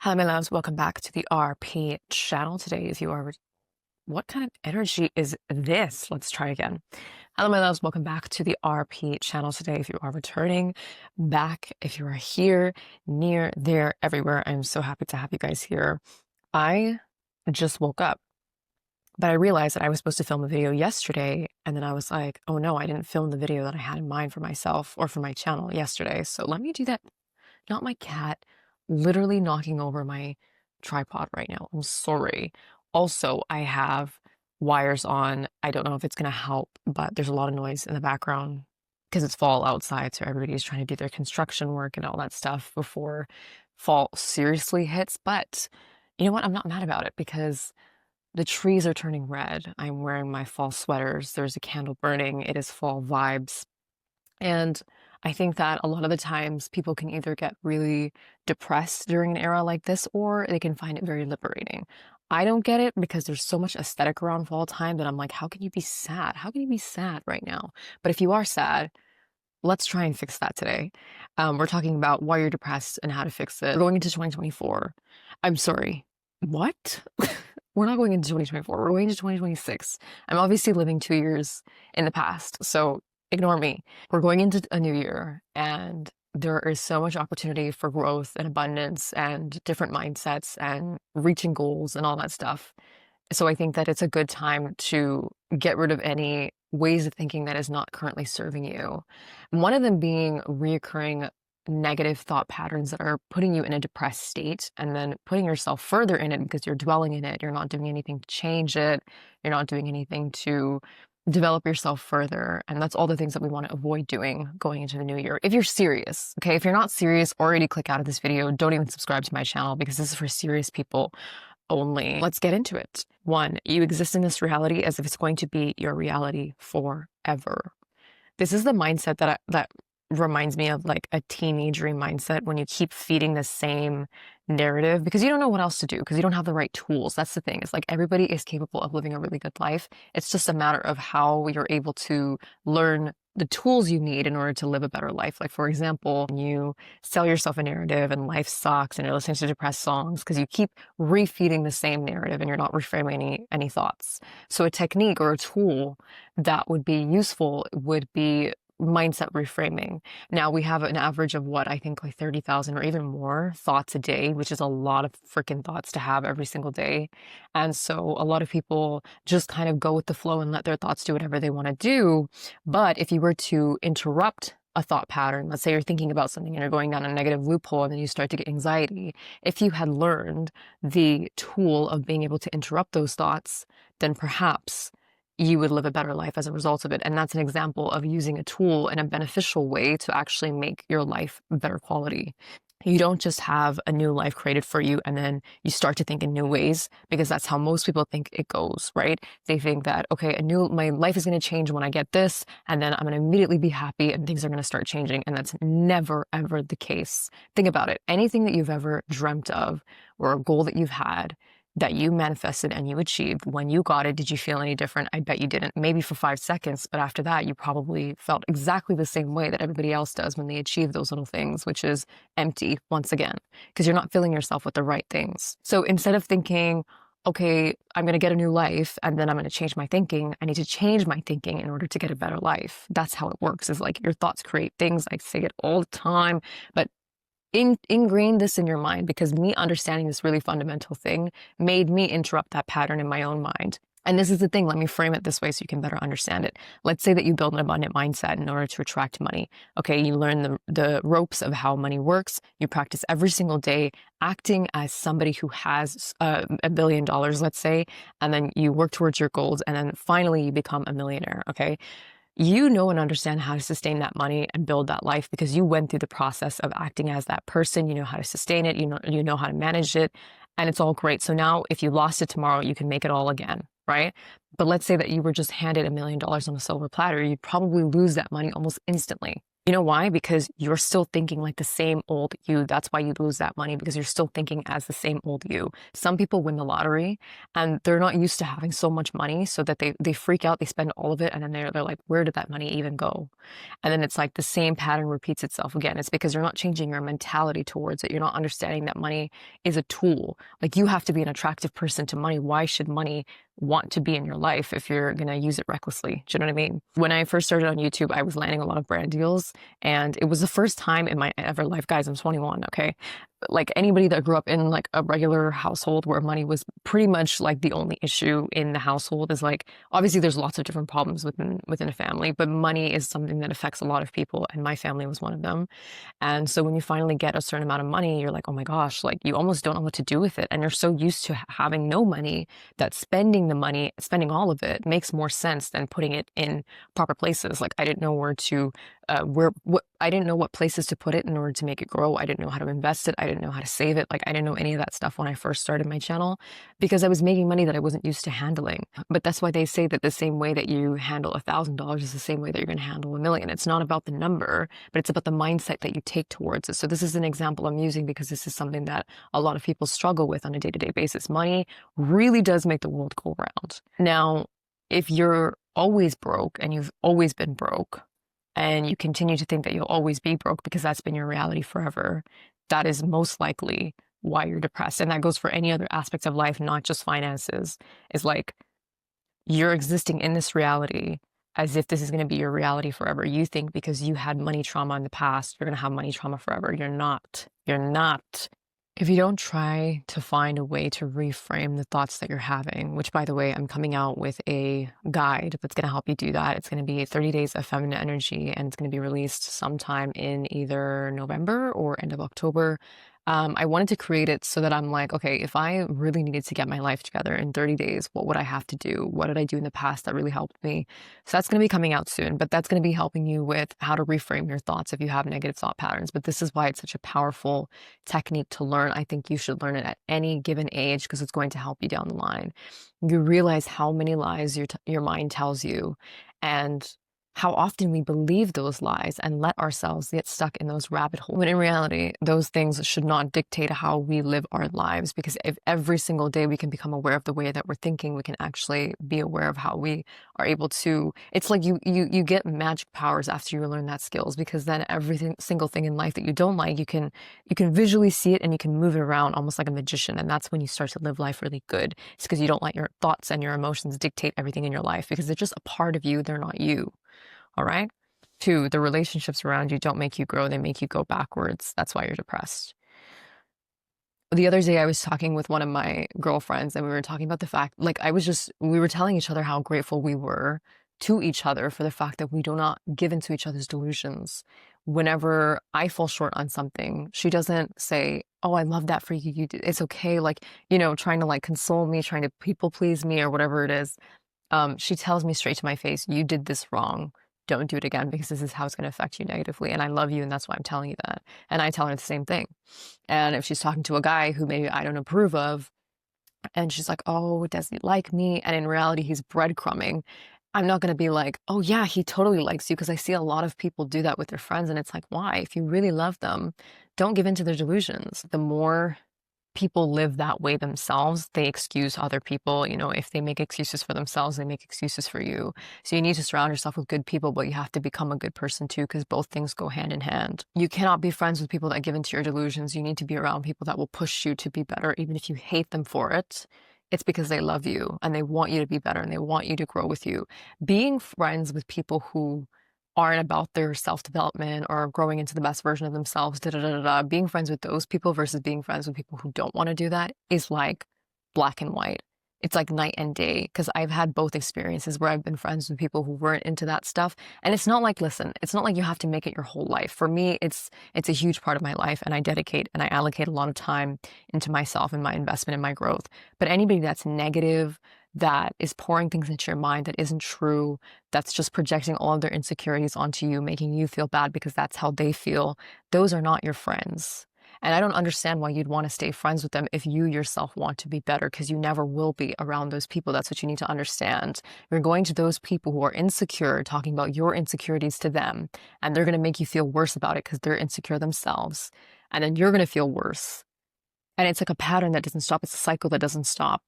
Hello, my loves. Welcome back to the RP channel. Today, if you are, what kind of energy is this? Let's try again. Hello, my loves. Welcome back to the RP channel today. If you are returning back, if you are here, near, there, everywhere, I'm so happy to have you guys here. I just woke up, but I realized that I was supposed to film a video yesterday. And then I was like, oh no, I didn't film the video that I had in mind for myself or for my channel yesterday. So let me do that. Not my cat literally knocking over my tripod right now. I'm sorry. Also, I have wires on. I don't know if it's going to help, but there's a lot of noise in the background because it's fall outside. So everybody's trying to do their construction work and all that stuff before fall seriously hits. But you know what? I'm not mad about it because the trees are turning red. I'm wearing my fall sweaters. There's a candle burning. It is fall vibes. And I think that a lot of the times people can either get really depressed during an era like this, or they can find it very liberating. I don't get it because there's so much aesthetic around fall time that I'm like, how can you be sad? How can you be sad right now? But if you are sad, let's try and fix that today. We're talking about why you're depressed and how to fix it. We're going into 2024. I'm sorry. What? We're not going into 2024. We're going into 2026. I'm obviously living 2 years in the past, so ignore me. We're going into a new year, and there is so much opportunity for growth and abundance and different mindsets and reaching goals and all that stuff. So I think that it's a good time to get rid of any ways of thinking that is not currently serving you. One of them being reoccurring negative thought patterns that are putting you in a depressed state and then putting yourself further in it because you're dwelling in it. You're not doing anything to change it. You're not doing anything to develop yourself further. And that's all the things that we want to avoid doing going into the new year. If you're serious, okay, if you're not serious, already click out of this video. Don't even subscribe to my channel because this is for serious people only. Let's get into it. One, you exist in this reality as if it's going to be your reality forever. This is the mindset that reminds me of like a teenagery mindset when you keep feeding the same narrative because you don't know what else to do because you don't have the right tools. That's the thing. It's like everybody is capable of living a really good life. It's just a matter of how you're able to learn the tools you need in order to live a better life. Like, for example, you sell yourself a narrative and life sucks and you're listening to depressed songs because you keep refeeding the same narrative and you're not reframing any thoughts. So a technique or a tool that would be useful would be mindset reframing. Now we have an average of what I think like 30,000 or even more thoughts a day, which is a lot of freaking thoughts to have every single day. And so a lot of people just kind of go with the flow and let their thoughts do whatever they want to do. But if you were to interrupt a thought pattern, let's say you're thinking about something and you're going down a negative loophole and then you start to get anxiety. If you had learned the tool of being able to interrupt those thoughts, then perhaps you would live a better life as a result of it. And that's an example of using a tool in a beneficial way to actually make your life better quality. You don't just have a new life created for you and then you start to think in new ways because that's how most people think it goes, right? They think that, okay, my life is going to change when I get this, and then I'm going to immediately be happy and things are going to start changing. And that's never, ever the case. Think about it. Anything that you've ever dreamt of or a goal that you've had that you manifested and you achieved, when you got it, did you feel any different? I bet you didn't. Maybe for 5 seconds, but after that, you probably felt exactly the same way that everybody else does when they achieve those little things, which is empty once again, because you're not filling yourself with the right things. So instead of thinking, okay, I'm going to get a new life and then I'm going to change my thinking, I need to change my thinking in order to get a better life. That's how it works. Is like your thoughts create things. I say it all the time, but ingrain this in your mind, because me understanding this really fundamental thing made me interrupt that pattern in my own mind. And this is the thing, let me frame it this way so you can better understand it. Let's say that you build an abundant mindset in order to attract money. Okay, you learn the ropes of how money works. You practice every single day acting as somebody who has $1 billion, let's say, and then you work towards your goals, and then finally you become a millionaire, okay? You know and understand how to sustain that money and build that life because you went through the process of acting as that person. You know how to sustain it. You know how to manage it, and it's all great. So now if you lost it tomorrow, you can make it all again, right? But let's say that you were just handed $1 million on a silver platter. You'd probably lose that money almost instantly. You know why? Because you're still thinking like the same old you. That's why you lose that money, because you're still thinking as the same old you. Some people win the lottery and they're not used to having so much money, so that they freak out, they spend all of it, and then they're like, where did that money even go? And then it's like the same pattern repeats itself again. It's because you're not changing your mentality towards it. You're not understanding that money is a tool. Like, you have to be an attractive person to money. Why should money want to be in your life if you're going to use it recklessly? Do you know what I mean? When I first started on YouTube, I was landing a lot of brand deals, and it was the first time in my ever life, guys, I'm 21, okay? Like, anybody that grew up in like a regular household where money was pretty much like the only issue in the household, is like, obviously there's lots of different problems within a family, but money is something that affects a lot of people, and my family was one of them. And so when you finally get a certain amount of money, you're like, oh my gosh, like, you almost don't know what to do with it. And you're so used to having no money that spending the money, spending all of it, makes more sense than putting it in proper places. Like, I didn't know I didn't know what places to put it in order to make it grow. I didn't know how to invest it. I didn't know how to save it. Like, I didn't know any of that stuff when I first started my channel, because I was making money that I wasn't used to handling. But that's why they say that the same way that you handle $1,000 is the same way that you're going to handle 1,000,000. It's not about the number, but it's about the mindset that you take towards it. So this is an example I'm using because this is something that a lot of people struggle with on a day-to-day basis. Money really does make the world go round. Now, if you're always broke and you've always been broke, and you continue to think that you'll always be broke because that's been your reality forever, that is most likely why you're depressed. And that goes for any other aspects of life, not just finances. Is like, you're existing in this reality as if this is going to be your reality forever. You think because you had money trauma in the past, you're going to have money trauma forever. You're not. You're not. If you don't try to find a way to reframe the thoughts that you're having, which, by the way, I'm coming out with a guide that's going to help you do that. It's going to be 30 Days of Feminine Energy, and it's going to be released sometime in either November or end of October. I wanted to create it so that I'm like, okay, if I really needed to get my life together in 30 days, what would I have to do? What did I do in the past that really helped me? So that's going to be coming out soon, but that's going to be helping you with how to reframe your thoughts if you have negative thought patterns. But this is why it's such a powerful technique to learn. I think you should learn it at any given age because it's going to help you down the line. You realize how many lies your mind tells you, and how often we believe those lies and let ourselves get stuck in those rabbit holes. When in reality, those things should not dictate how we live our lives, because if every single day we can become aware of the way that we're thinking, we can actually be aware of how we are able to, it's like you get magic powers after you learn that skills, because then single thing in life that you don't like, you can visually see it and you can move it around almost like a magician. And that's when you start to live life really good. It's because you don't let your thoughts and your emotions dictate everything in your life, because they're just a part of you. They're not you. All right. 2, the relationships around you don't make you grow. They make you go backwards. That's why you're depressed. The other day I was talking with one of my girlfriends, and we were talking about the fact, like, we were telling each other how grateful we were to each other for the fact that we do not give into each other's delusions. Whenever I fall short on something, she doesn't say, oh, I love that for you. It's okay. Like, trying to like console me, trying to people please me or whatever it is. She tells me straight to my face, you did this wrong. Don't do it again, because this is how it's going to affect you negatively. And I love you, and that's why I'm telling you that. And I tell her the same thing. And if she's talking to a guy who maybe I don't approve of, and she's like, oh, does he like me? And in reality, he's breadcrumbing. I'm not going to be like, oh yeah, he totally likes you, because I see a lot of people do that with their friends. And it's like, why? If you really love them, don't give in to their delusions. The more people live that way themselves, they excuse other people. If they make excuses for themselves, they make excuses for you. So you need to surround yourself with good people, but you have to become a good person too, because both things go hand in hand. You cannot be friends with people that give into your delusions. You need to be around people that will push you to be better, even if you hate them for it. It's because they love you and they want you to be better and they want you to grow with you. Being friends with people who aren't about their self-development or growing into the best version of themselves, being friends with those people versus being friends with people who don't want to do that is like black and white. It's like night and day, because I've had both experiences where I've been friends with people who weren't into that stuff. And it's not like, listen, it's not like you have to make it your whole life. For me, it's a huge part of my life, and I dedicate and I allocate a lot of time into myself and my investment and my growth. But anybody that's negative, that is pouring things into your mind that isn't true, that's just projecting all of their insecurities onto you, making you feel bad because that's how they feel, those are not your friends. And I don't understand why you'd want to stay friends with them if you yourself want to be better, because you never will be around those people. That's what you need to understand. You're going to those people who are insecure, talking about your insecurities to them, and they're going to make you feel worse about it because they're insecure themselves. And then you're going to feel worse. And it's like a pattern that doesn't stop. It's a cycle that doesn't stop.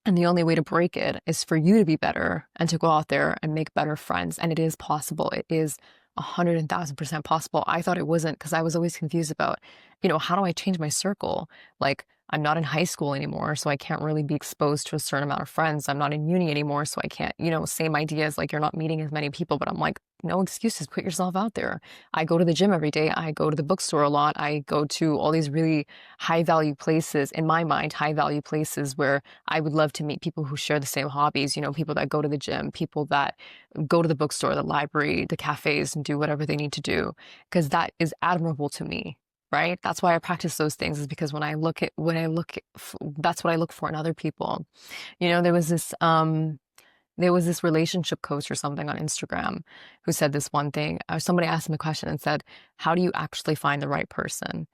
And the only way to break it is for you to be better and to go out there and make better friends. And it is possible. It is 100,000% possible. I thought it wasn't, because I was always confused about, how do I change my circle? Like, I'm not in high school anymore, so I can't really be exposed to a certain amount of friends. I'm not in uni anymore, so I can't, same ideas, like you're not meeting as many people, but I'm like, no excuses, put yourself out there. I go to the gym every day. I go to the bookstore a lot. I go to all these really high value places, in my mind, high value places where I would love to meet people who share the same hobbies, people that go to the gym, people that go to the bookstore, the library, the cafes, and do whatever they need to do, because that is admirable to me. Right? That's why I practice those things, is because that's what I look for in other people. There was this relationship coach or something on Instagram who said this one thing. Somebody asked him a question and said, how do you actually find the right person?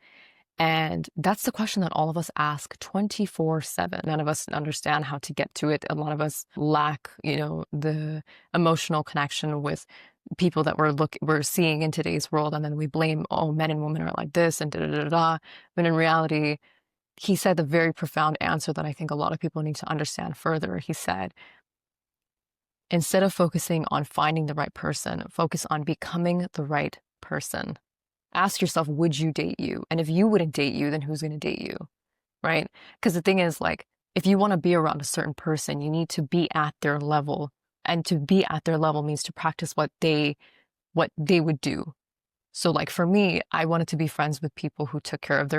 And that's the question that all of us ask 24/7. None of us understand how to get to it. A lot of us lack, the emotional connection with people that we're seeing in today's world. And then we blame, oh, men and women are like this and da da da da. But in reality, he said the very profound answer that I think a lot of people need to understand further. He said, instead of focusing on finding the right person, focus on becoming the right person. Ask yourself, would you date you? And if you wouldn't date you, then who's going to date you? Right? Because the thing is, like, if you want to be around a certain person, you need to be at their level. And to be at their level means to practice what they would do. So like for me, I wanted to be friends with people who take care of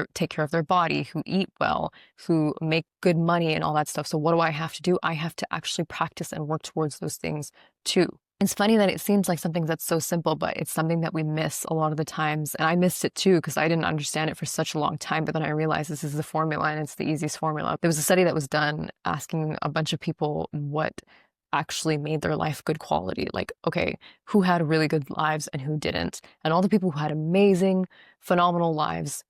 their body, who eat well, who make good money and all that stuff. So what do I have to do? I have to actually practice and work towards those things too. It's funny that it seems like something that's so simple, but it's something that we miss a lot of the times. And I missed it too, because I didn't understand it for such a long time. But then I realized this is the formula, and it's the easiest formula. There was a study that was done asking a bunch of people what actually made their life good quality. Like, okay, who had really good lives and who didn't? And all the people who had amazing, phenomenal lives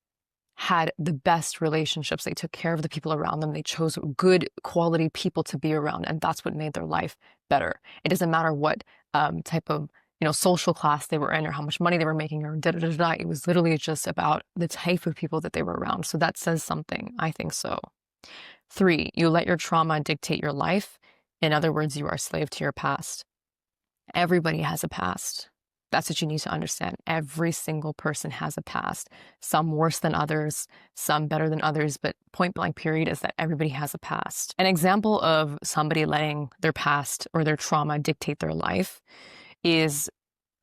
had the best relationships. They took care of the people around them. They chose good quality people to be around. And that's what made their life better. It doesn't matter what type of social class they were in, or how much money they were making, or da da da da. It was literally just about the type of people that they were around. So that says something. I think so. 3, you let your trauma dictate your life. In other words, you are a slave to your past. Everybody has a past. That's what you need to understand. Every single person has a past, some worse than others, some better than others, but point blank period is that everybody has a past. An example of somebody letting their past or their trauma dictate their life is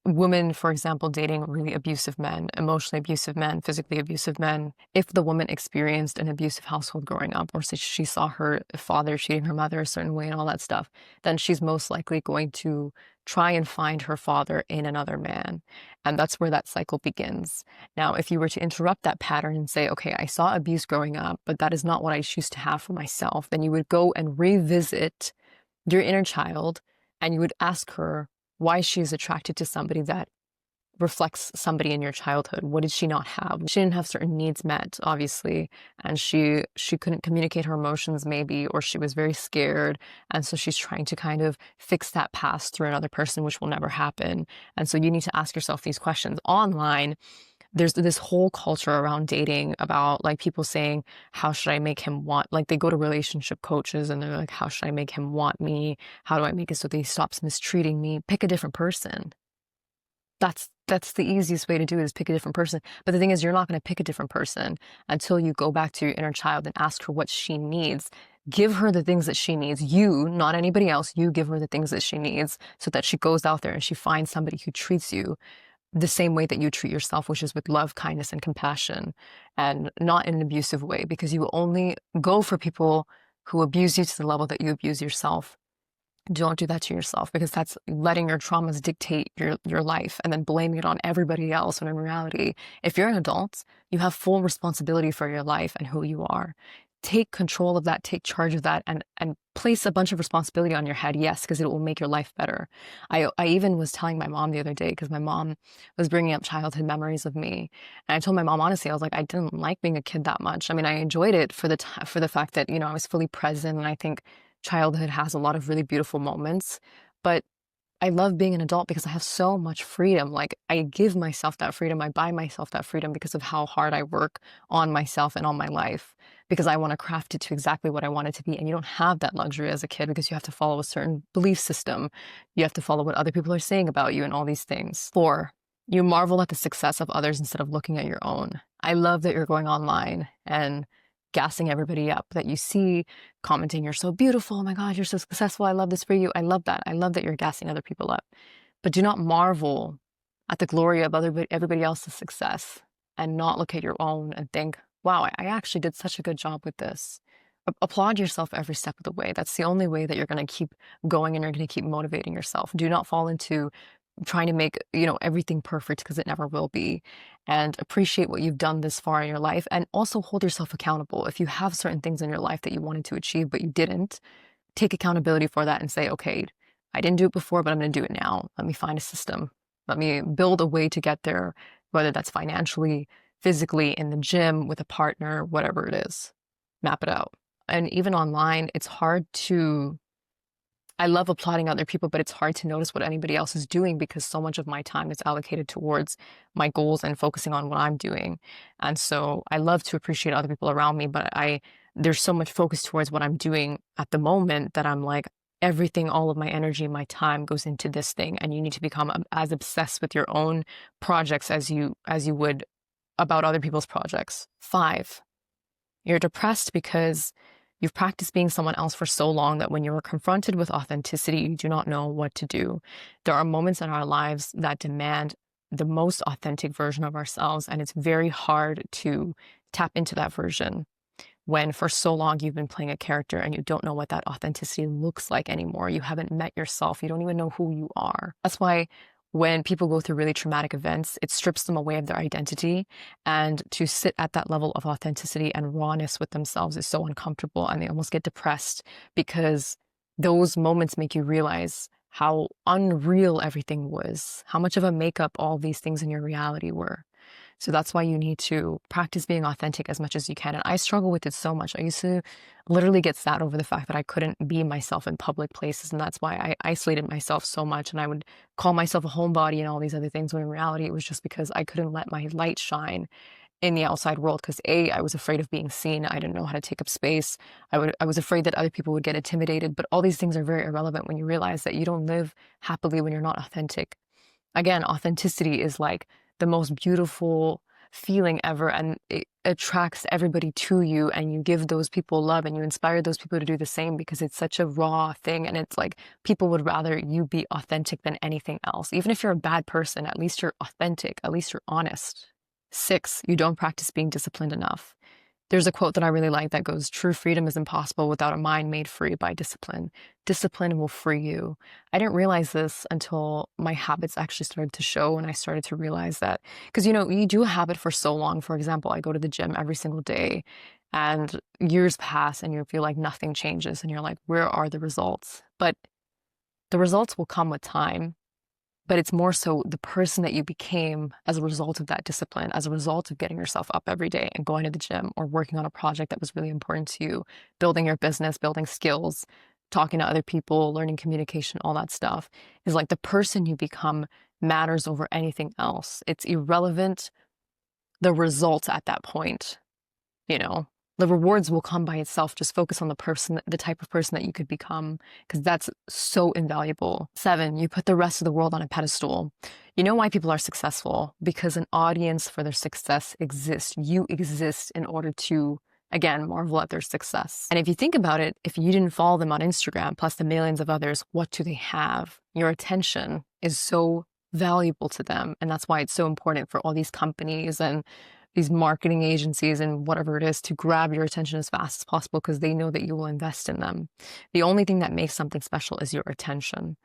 women, for example, dating really abusive men, emotionally abusive men, physically abusive men. If the woman experienced an abusive household growing up, or she saw her father treating her mother a certain way and all that stuff, then she's most likely going to try and find her father in another man. And that's where that cycle begins. Now, if you were to interrupt that pattern and say, okay, I saw abuse growing up, but that is not what I choose to have for myself, then you would go and revisit your inner child, and you would ask her why she's attracted to somebody that reflects somebody in your childhood. What did she not have? She didn't have certain needs met, obviously, and she couldn't communicate her emotions maybe, or she was very scared, and so she's trying to kind of fix that past through another person, which will never happen. And so you need to ask yourself these questions. Online, there's this whole culture around dating about like people saying, how should I make him want, like they go to relationship coaches and they're like, how should I make him want me? How do I make it so that he stops mistreating me? Pick a different person. That's the easiest way to do it, is pick a different person. But the thing is, you're not going to pick a different person until you go back to your inner child and ask her what she needs. Give her the things that she needs. You, not anybody else, you give her the things that she needs so that she goes out there and she finds somebody who treats you the same way that you treat yourself, which is with love, kindness, and compassion, and not in an abusive way, because you will only go for people who abuse you to the level that you abuse yourself. Don't do that to yourself, because that's letting your traumas dictate your life and then blaming it on everybody else. When in reality, if you're an adult, you have full responsibility for your life and who you are. take control of that, take charge of that, and place a bunch of responsibility on your head. Yes, because it will make your life better. I even was telling my mom the other day, because my mom was bringing up childhood memories of me, and I told my mom honestly, I was like, I didn't like being a kid that much. I mean, I enjoyed it for the fact that, you know, I was fully present, and I think childhood has a lot of really beautiful moments, but I love being an adult because I have so much freedom. Like, I give myself that freedom. I buy myself that freedom because of how hard I work on myself and on my life, because I want to craft it to exactly what I want it to be. And you don't have that luxury as a kid because you have to follow a certain belief system. You have to follow what other people are saying about you and all these things. 4, you marvel at the success of others instead of looking at your own. I love that you're going online and gassing everybody up that you see, commenting, you're so beautiful, oh my God, you're so successful, I love this for you. I love that. I love that you're gassing other people up. But do not marvel at the glory of everybody else's success and not look at your own and think, wow, I actually did such a good job with this. Applaud yourself every step of the way. That's the only way that you're going to keep going and you're going to keep motivating yourself. Do not fall into trying to make, you know, everything perfect, because it never will be. And appreciate what you've done this far in your life, and also hold yourself accountable. If you have certain things in your life that you wanted to achieve but you didn't, take accountability for that and say, okay, I didn't do it before, but I'm going to do it now. Let me find a system. Let me build a way to get there, whether that's financially, physically, in the gym, with a partner, whatever it is. Map it out. And even online, it's hard to, I love applauding other people, but it's hard to notice what anybody else is doing because so much of my time is allocated towards my goals and focusing on what I'm doing. And so I love to appreciate other people around me, but there's so much focus towards what I'm doing at the moment that I'm like, everything, all of my energy, my time goes into this thing. And you need to become as obsessed with your own projects as you would about other people's projects. 5, you're depressed because you've practiced being someone else for so long that when you're confronted with authenticity, you do not know what to do. There are moments in our lives that demand the most authentic version of ourselves, and it's very hard to tap into that version when for so long you've been playing a character and you don't know what that authenticity looks like anymore. You haven't met yourself. You don't even know who you are. That's why when people go through really traumatic events, it strips them away of their identity. And to sit at that level of authenticity and rawness with themselves is so uncomfortable, and they almost get depressed because those moments make you realize how unreal everything was, how much of a makeup all these things in your reality were. So that's why you need to practice being authentic as much as you can. And I struggle with it so much. I used to literally get sad over the fact that I couldn't be myself in public places. And that's why I isolated myself so much. And I would call myself a homebody and all these other things, when in reality, it was just because I couldn't let my light shine in the outside world. Because I was afraid of being seen. I didn't know how to take up space. I was afraid that other people would get intimidated. But all these things are very irrelevant when you realize that you don't live happily when you're not authentic. Again, authenticity is like the most beautiful feeling ever, and it attracts everybody to you, and you give those people love and you inspire those people to do the same, because it's such a raw thing, and it's like people would rather you be authentic than anything else. Even if you're a bad person, at least you're authentic, at least you're honest. 6, you don't practice being disciplined enough. There's a quote that I really like that goes, true freedom is impossible without a mind made free by discipline. Discipline will free you. I didn't realize this until my habits actually started to show, and I started to realize that, because, you know, you do a habit for so long. For example, I go to the gym every single day, and years pass and you feel like nothing changes, and you're like, where are the results? But the results will come with time. But it's more so the person that you became as a result of that discipline, as a result of getting yourself up every day and going to the gym, or working on a project that was really important to you, building your business, building skills, talking to other people, learning communication, all that stuff, is like the person you become matters over anything else. It's irrelevant, the results at that point, you know. The rewards will come by itself. Just focus on the person, the type of person that you could become, because that's so invaluable. 7, you put the rest of the world on a pedestal. You know why people are successful? Because an audience for their success exists. You exist in order to, again, marvel at their success. And if you think about it, if you didn't follow them on Instagram, plus the millions of others, what do they have? Your attention is so valuable to them. And that's why it's so important for all these companies and these marketing agencies and whatever it is to grab your attention as fast as possible, because they know that you will invest in them. The only thing that makes something special is your attention.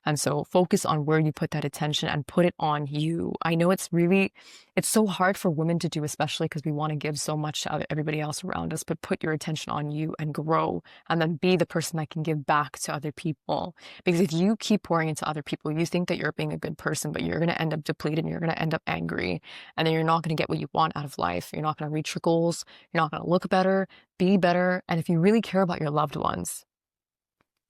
And so focus on where you put that attention and put it on you. I know it's really It's so hard for women to do, especially because we want to give so much to everybody else around us, but put your attention on you and grow, and then be the person that can give back to other people. Because if you keep pouring into other people, you think that you're being a good person, but you're going to end up depleted and you're going to end up angry. And then you're not going to get what you want out of life. You're not going to reach your goals. You're not going to look better, be better. And if you really care about your loved ones,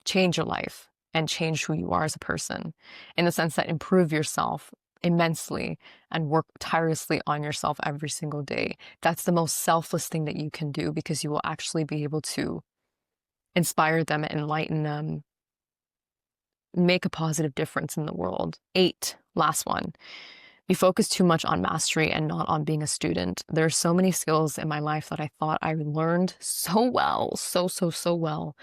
change your life and change who you are as a person, in the sense that improve yourself immensely and work tirelessly on yourself every single day. That's the most selfless thing that you can do, because you will actually be able to inspire them, enlighten them, make a positive difference in the world. 8, last one. You focus too much on mastery and not on being a student. There are so many skills in my life that I thought I learned so well, so well.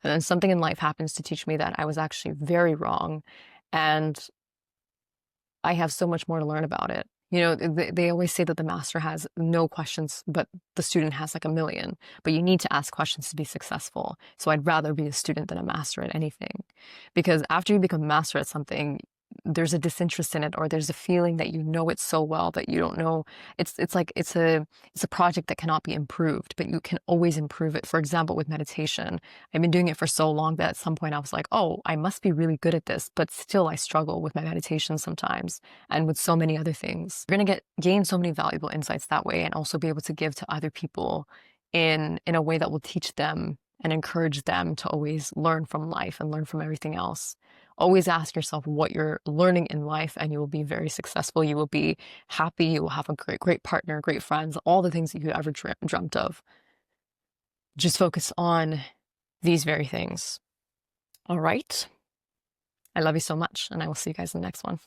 And then something in life happens to teach me that I was actually very wrong. And I have so much more to learn about it. You know, they always say that the master has no questions, but the student has like a million. But you need to ask questions to be successful. So I'd rather be a student than a master at anything. Because after you become a master at something, there's a disinterest in it, or there's a feeling that you know it so well that you don't know. It's like it's a project that cannot be improved, but you can always improve it. For example, with meditation, I've been doing it for so long that at some point I was like, oh, I must be really good at this, but still I struggle with my meditation sometimes, and with so many other things. You're gonna gain so many valuable insights that way, and also be able to give to other people in a way that will teach them and encourage them to always learn from life and learn from everything else. Always ask yourself what you're learning in life, and you will be very successful. You will be happy. You will have a great partner, great friends, all the things that you ever dreamt of. Just focus on these very things. All right. I love you so much, and I will see you guys in the next one.